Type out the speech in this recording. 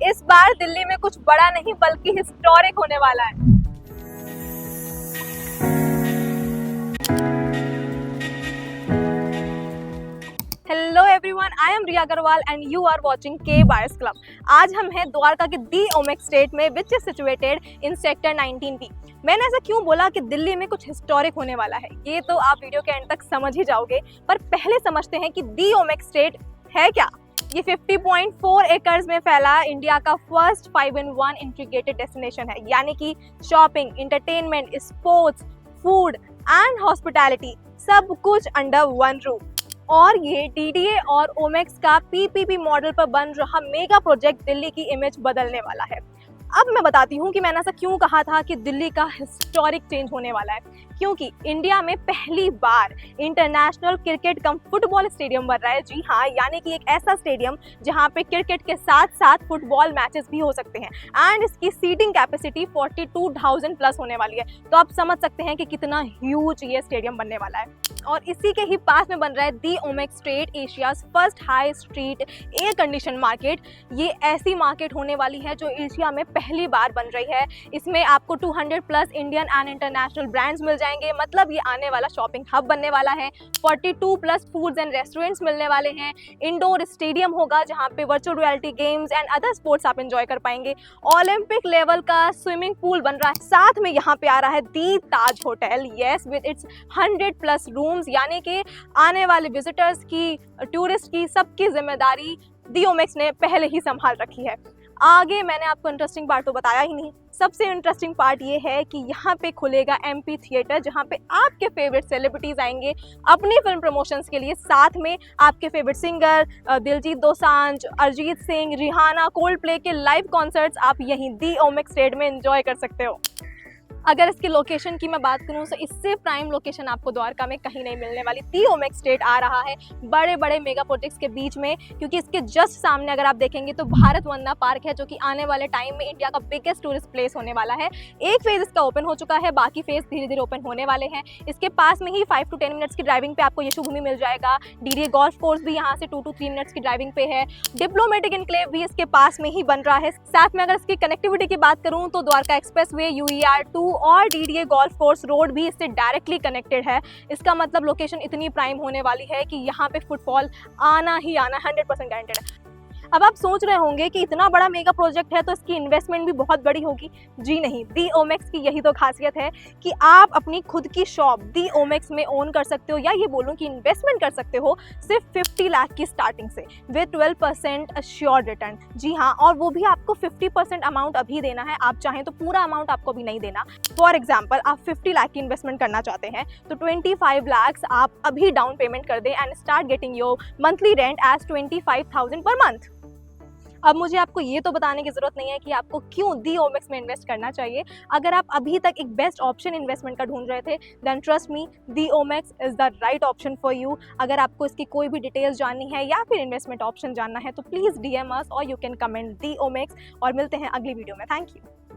इस बार दिल्ली में कुछ बड़ा नहीं बल्कि हिस्टोरिक होने वाला है। Hello everyone, I am Riya Agarwal and you are watching K buyers club. आज हम हैं द्वारका के दी ओमेक्स स्टेट में which is situated in sector 19B। मैंने ऐसा क्यों बोला कि दिल्ली में कुछ हिस्टोरिक होने वाला है, ये तो आप वीडियो के एंड तक समझ ही जाओगे। पर पहले समझते हैं कि दी ओमेक्स स्टेट है क्या। ये 50.4 एकर्स में फैला इंडिया का फर्स्ट 5-in-1 इंटीग्रेटेड डेस्टिनेशन है, यानी कि shopping, entertainment, sports, food and hospitality सब कुछ अंडर वन रूफ। और ये डीडीए और ओमेक्स का पीपीपी मॉडल पर बन रहा मेगा प्रोजेक्ट दिल्ली की इमेज बदलने वाला है। अब मैं बताती हूँ कि मैंने ऐसा क्यों कहा था कि दिल्ली का हिस्टोरिक चेंज होने वाला है। क्योंकि इंडिया में पहली बार इंटरनेशनल क्रिकेट कम फुटबॉल स्टेडियम बन रहा है। जी हाँ, यानी कि एक ऐसा स्टेडियम जहाँ पे क्रिकेट के साथ साथ फुटबॉल मैचेस भी हो सकते हैं। एंड इसकी सीटिंग कैपेसिटी 42,000 प्लस होने वाली है। तो आप समझ सकते हैं कि कितना ह्यूज ये स्टेडियम बनने वाला है। और इसी के ही पास में बन रहा है the Omaxe state, Asia's first high street air condition market. ये ऐसी मार्केट होने वाली है जो एशिया में पहली बार बन रही है। इसमें आपको 200 plus Indian and international brands मिल जाएंगे। मतलब ये आने वाला शॉपिंग हब बनने वाला है। 42 प्लस फूड्स एंड रेस्टोरेंट्स मिलने वाले हैं। इंडोर स्टेडियम होगा जहाँ पे virtual reality games and other sports आप एंजॉय कर पाएंगे। ओलंपिक लेवल का स्विमिंग पूल बन रहा है। साथ में यहाँ पे आ रहा है the Taj hotel, yes, with its 100 plus rooms, यानी कि आने वाले विजिटर्स की, टूरिस्ट की, सबकी जिम्मेदारी दी ओमेक्स ने पहले ही संभाल रखी है। आगे मैंने आपको इंटरेस्टिंग पार्ट तो बताया ही नहीं। सबसे इंटरेस्टिंग पार्ट ये है कि यहाँ पे खुलेगा एमपी थिएटर, जहाँ पे आपके फेवरेट सेलिब्रिटीज आएंगे अपनी फिल्म प्रमोशंस के लिए। साथ में आपके favourite singer Diljit Dosanjh, Arijit Singh, Rihanna, Coldplay के लाइव कॉन्सर्ट्स आप यहीं दी ओमेक्स स्टेट में एंजॉय कर सकते हो। अगर इसकी लोकेशन की मैं बात करूं तो इससे प्राइम लोकेशन आपको द्वारका में कहीं नहीं मिलने वाली। दी ओमेक्स स्टेट आ रहा है बड़े बड़े मेगा प्रोजेक्ट्स के बीच में, क्योंकि इसके जस्ट सामने अगर आप देखेंगे तो भारत वंदना पार्क है, जो कि आने वाले टाइम में इंडिया का बिगेस्ट टूरिस्ट प्लेस होने वाला है। एक फेज इसका ओपन हो चुका है, बाकी फेज धीरे धीरे ओपन होने वाले हैं। इसके पास में ही 5 to 10 मिनट्स की ड्राइविंग पे आपको यशु भूमि मिल जाएगा। डीडीए गोल्फ कोर्स भी यहाँ से 2 to 3 मिनट्स की ड्राइविंग पे है। डिप्लोमेटिक एनक्लेव भी इसके पास में ही बन रहा है। साथ में अगर इसकी कनेक्टिविटी की बात करूँ तो द्वारका एक्सप्रेस वे, UER2 और डीडीए गोल्फ कोर्स रोड भी इससे डायरेक्टली कनेक्टेड है। इसका मतलब लोकेशन इतनी प्राइम होने वाली है कि यहाँ पे फुटफॉल आना ही आना 100% गारंटेड है। अब आप सोच रहे होंगे कि इतना बड़ा मेगा प्रोजेक्ट है तो इसकी इन्वेस्टमेंट भी बहुत बड़ी होगी। जी नहीं, दी ओमेक्स की यही तो खासियत है कि आप अपनी खुद की शॉप दी ओमेक्स में ओन कर सकते हो, या ये बोलूँ कि इन्वेस्टमेंट कर सकते हो सिर्फ 50 लाख की स्टार्टिंग से, विद 12% अश्योर्ड रिटर्न। जी हाँ, और वो भी आपको 50% अमाउंट अभी देना है। आप चाहें तो पूरा अमाउंट आपको भी नहीं देना। फॉर एग्जाम्पल, आप 50 लाख की इन्वेस्टमेंट करना चाहते हैं तो 25 लाख आप अभी डाउन पेमेंट कर दें and start getting your monthly rent as 25,000 per month. अब मुझे आपको ये तो बताने की ज़रूरत नहीं है कि आपको क्यों दी ओमेक्स में इन्वेस्ट करना चाहिए। अगर आप अभी तक एक बेस्ट ऑप्शन इन्वेस्टमेंट का ढूंढ रहे थे, then trust me, the Omaxe is the right option for you. अगर आपको इसकी कोई भी डिटेल्स जाननी है या फिर इन्वेस्टमेंट ऑप्शन जानना है तो प्लीज़ DM अस और यू कैन कमेंट दी ओमेक्स। और मिलते हैं अगली वीडियो में। Thank you.